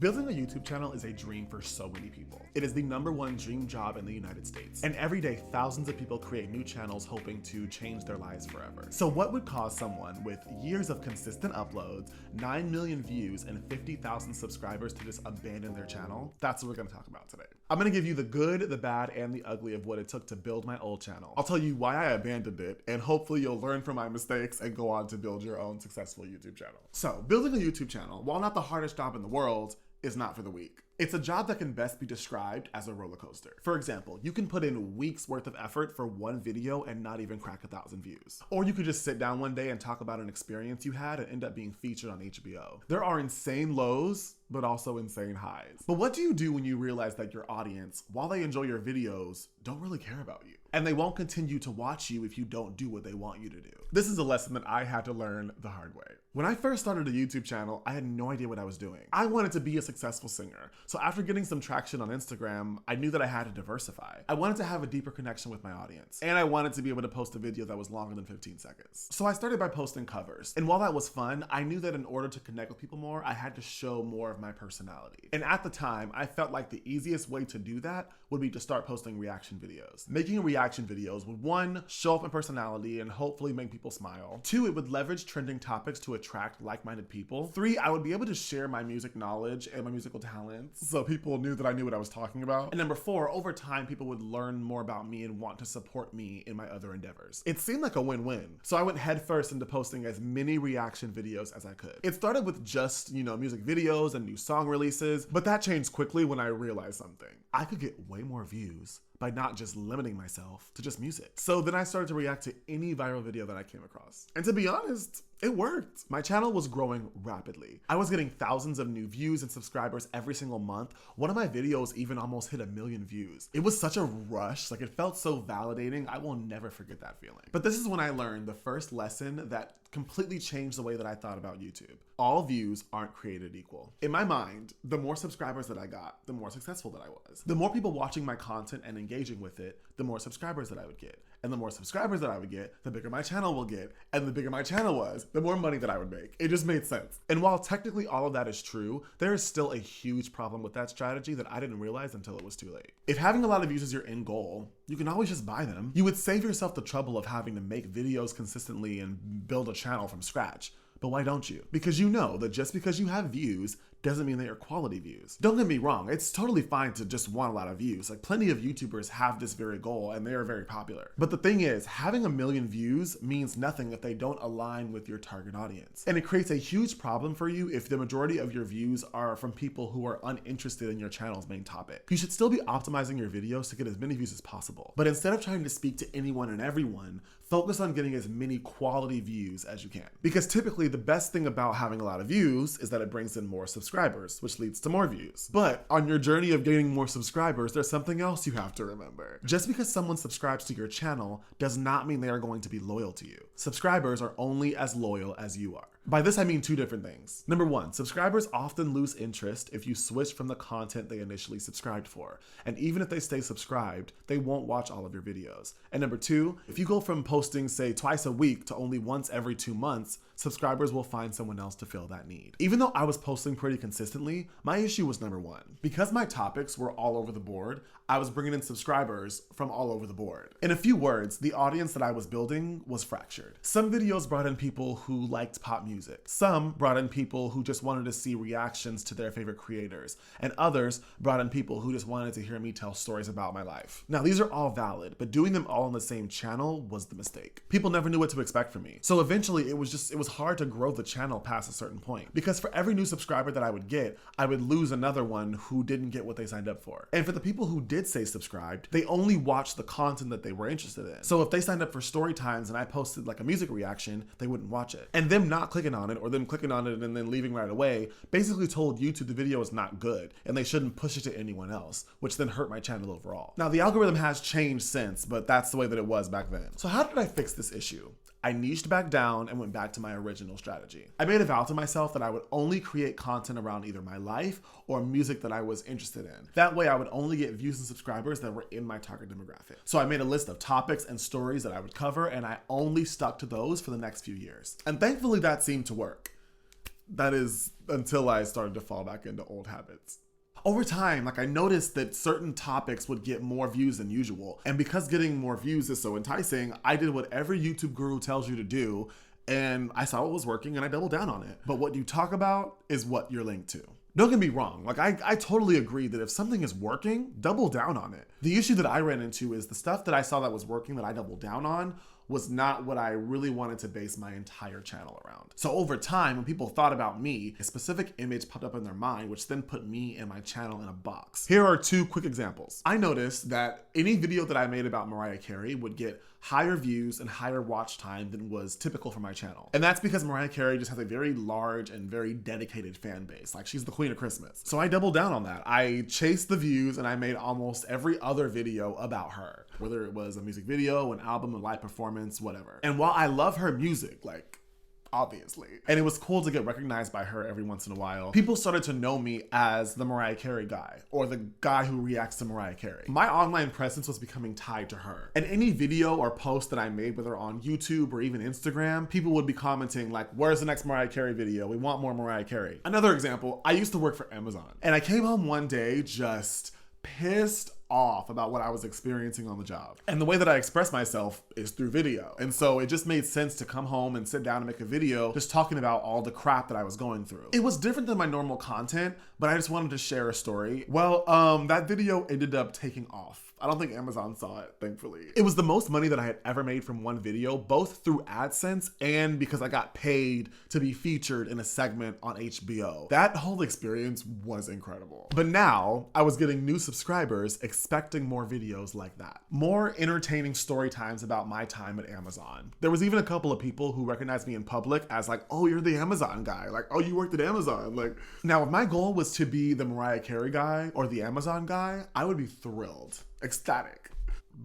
Building a YouTube channel is a dream for so many people. It is the #1 dream job in the United States. And every day, thousands of people create new channels hoping to change their lives forever. So what would cause someone with years of consistent uploads, 9 million views, and 50,000 subscribers to just abandon their channel? That's what we're gonna talk about today. I'm gonna give you the good, the bad, and the ugly of what it took to build my old channel. I'll tell you why I abandoned it, and hopefully you'll learn from my mistakes and go on to build your own successful YouTube channel. So, building a YouTube channel, while not the hardest job in the world, is not for the weak. It's a job that can best be described as a roller coaster. For example, you can put in weeks worth of effort for one video and not even crack 1,000 views. Or you could just sit down one day and talk about an experience you had and end up being featured on HBO. There are insane lows, but also insane highs. But what do you do when you realize that your audience, while they enjoy your videos, don't really care about you? And they won't continue to watch you if you don't do what they want you to do. This is a lesson that I had to learn the hard way. When I first started a YouTube channel, I had no idea what I was doing. I wanted to be a successful singer. So after getting some traction on Instagram, I knew that I had to diversify. I wanted to have a deeper connection with my audience. And I wanted to be able to post a video that was longer than 15 seconds. So I started by posting covers. And while that was fun, I knew that in order to connect with people more, I had to show more of my personality. And at the time, I felt like the easiest way to do that would be to start posting reaction videos. Making reaction videos would, 1, show off my personality and hopefully make people smile. 2, it would leverage trending topics to attract like-minded people. 3, I would be able to share my music knowledge and my musical talents so people knew that I knew what I was talking about. And 4, over time, people would learn more about me and want to support me in my other endeavors. It seemed like a win-win. So I went headfirst into posting as many reaction videos as I could. It started with just, music videos and new song releases, but that changed quickly when I realized something. I could get way more views by not just limiting myself to just music. So then I started to react to any viral video that I came across. And to be honest, it worked. My channel was growing rapidly. I was getting thousands of new views and subscribers every single month. One of my videos even almost hit 1 million views. It was such a rush, it felt so validating. I will never forget that feeling. But this is when I learned the first lesson that completely changed the way that I thought about YouTube. All views aren't created equal. In my mind, the more subscribers that I got, the more successful that I was. The more people watching my content and engaging with it, the more subscribers that I would get. And the more subscribers that I would get, the bigger my channel will get. And the bigger my channel was, the more money that I would make. It just made sense. And while technically all of that is true, there is still a huge problem with that strategy that I didn't realize until it was too late. If having a lot of views is your end goal, you can always just buy them. You would save yourself the trouble of having to make videos consistently and build a channel from scratch. But why don't you? Because you know that just because you have views doesn't mean they are quality views. Don't get me wrong, it's totally fine to just want a lot of views. Plenty of YouTubers have this very goal and they are very popular. But the thing is, having 1 million views means nothing if they don't align with your target audience. And it creates a huge problem for you if the majority of your views are from people who are uninterested in your channel's main topic. You should still be optimizing your videos to get as many views as possible. But instead of trying to speak to anyone and everyone, focus on getting as many quality views as you can. Because typically the best thing about having a lot of views is that it brings in more subscribers, which leads to more views. But on your journey of gaining more subscribers, there's something else you have to remember. Just because someone subscribes to your channel does not mean they are going to be loyal to you. Subscribers are only as loyal as you are. By this, I mean 2 different things. Number 1, subscribers often lose interest if you switch from the content they initially subscribed for. And even if they stay subscribed, they won't watch all of your videos. And number 2, if you go from posting, say, twice a week to only once every 2 months, subscribers will find someone else to fill that need. Even though I was posting pretty consistently, my issue was number 1. Because my topics were all over the board, I was bringing in subscribers from all over the board. In a few words, the audience that I was building was fractured. Some videos brought in people who liked pop music. Some brought in people who just wanted to see reactions to their favorite creators. And others brought in people who just wanted to hear me tell stories about my life. Now, these are all valid, but doing them all on the same channel was the mistake. People never knew what to expect from me. So eventually it was hard to grow the channel past a certain point. Because for every new subscriber that I would get, I would lose another one who didn't get what they signed up for. And for the people who did say subscribed, they only watched the content that they were interested in. So if they signed up for story times and I posted a music reaction, they wouldn't watch it. And them not clicking on it or them clicking on it and then leaving right away basically told YouTube the video is not good and they shouldn't push it to anyone else, which then hurt my channel overall. Now the algorithm has changed since, but that's the way that it was back then. So how did I fix this issue? I niched back down and went back to my original strategy. I made a vow to myself that I would only create content around either my life or music that I was interested in. That way I would only get views and subscribers that were in my target demographic. So I made a list of topics and stories that I would cover and I only stuck to those for the next few years. And thankfully that seemed to work. That is until I started to fall back into old habits. Over time, I noticed that certain topics would get more views than usual. And because getting more views is so enticing, I did what every YouTube guru tells you to do, and I saw what was working and I doubled down on it. But what you talk about is what you're linked to. Don't get me wrong, I totally agree that if something is working, double down on it. The issue that I ran into is the stuff that I saw that was working that I doubled down on was not what I really wanted to base my entire channel around. So over time, when people thought about me, a specific image popped up in their mind, which then put me and my channel in a box. Here are two quick examples. I noticed that any video that I made about Mariah Carey would get higher views and higher watch time than was typical for my channel. And that's because Mariah Carey just has a very large and very dedicated fan base. She's the queen of Christmas. So I doubled down on that. I chased the views and I made almost every other video about her, whether it was a music video, an album, a live performance, whatever. And while I love her music, obviously, and it was cool to get recognized by her every once in a while, people started to know me as the Mariah Carey guy, or the guy who reacts to Mariah Carey. My online presence was becoming tied to her. And any video or post that I made, whether on YouTube or even Instagram, people would be commenting where's the next Mariah Carey video? We want more Mariah Carey. Another example, I used to work for Amazon, and I came home one day just pissed off about what I was experiencing on the job. And the way that I express myself is through video. And so it just made sense to come home and sit down and make a video just talking about all the crap that I was going through. It was different than my normal content, but I just wanted to share a story. Well, that video ended up taking off. I don't think Amazon saw it, thankfully. It was the most money that I had ever made from one video, both through AdSense and because I got paid to be featured in a segment on HBO. That whole experience was incredible. But now I was getting new subscribers expecting more videos like that. More entertaining story times about my time at Amazon. There was even a couple of people who recognized me in public as oh, you're the Amazon guy. Oh, you worked at Amazon. Now if my goal was to be the Mariah Carey guy or the Amazon guy, I would be thrilled. Ecstatic,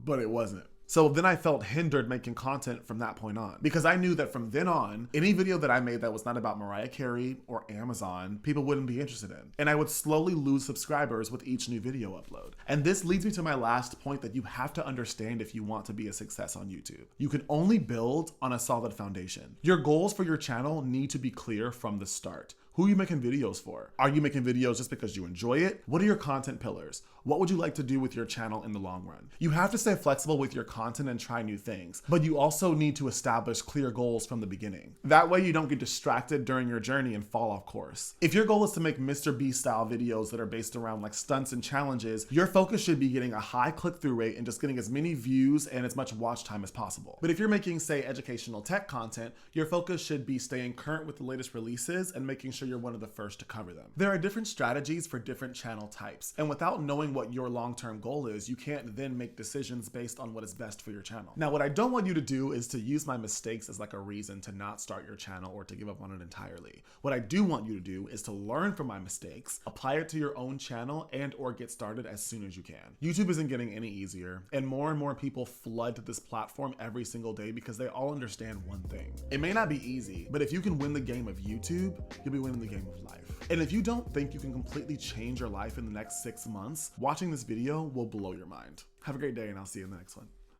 but it wasn't. So then I felt hindered making content from that point on, because I knew that from then on, any video that I made that was not about Mariah Carey or Amazon, people wouldn't be interested in. And I would slowly lose subscribers with each new video upload. And this leads me to my last point that you have to understand if you want to be a success on YouTube. You can only build on a solid foundation. Your goals for your channel need to be clear from the start. Who are you making videos for? Are you making videos just because you enjoy it? What are your content pillars? What would you like to do with your channel in the long run? You have to stay flexible with your content and try new things, but you also need to establish clear goals from the beginning. That way you don't get distracted during your journey and fall off course. If your goal is to make Mr. Beast style videos that are based around stunts and challenges, your focus should be getting a high click-through rate and just getting as many views and as much watch time as possible. But if you're making, say, educational tech content, your focus should be staying current with the latest releases and making sure you're one of the first to cover them. There are different strategies for different channel types, and without knowing what your long-term goal is, you can't then make decisions based on what is best for your channel. Now, what I don't want you to do is to use my mistakes as a reason to not start your channel or to give up on it entirely. What I do want you to do is to learn from my mistakes, apply it to your own channel, and or get started as soon as you can. YouTube isn't getting any easier, and more people flood to this platform every single day because they all understand one thing. It may not be easy, but if you can win the game of YouTube, you'll be winning the game of life. And if you don't think you can completely change your life in the next 6 months, watching this video will blow your mind. Have a great day, and I'll see you in the next one.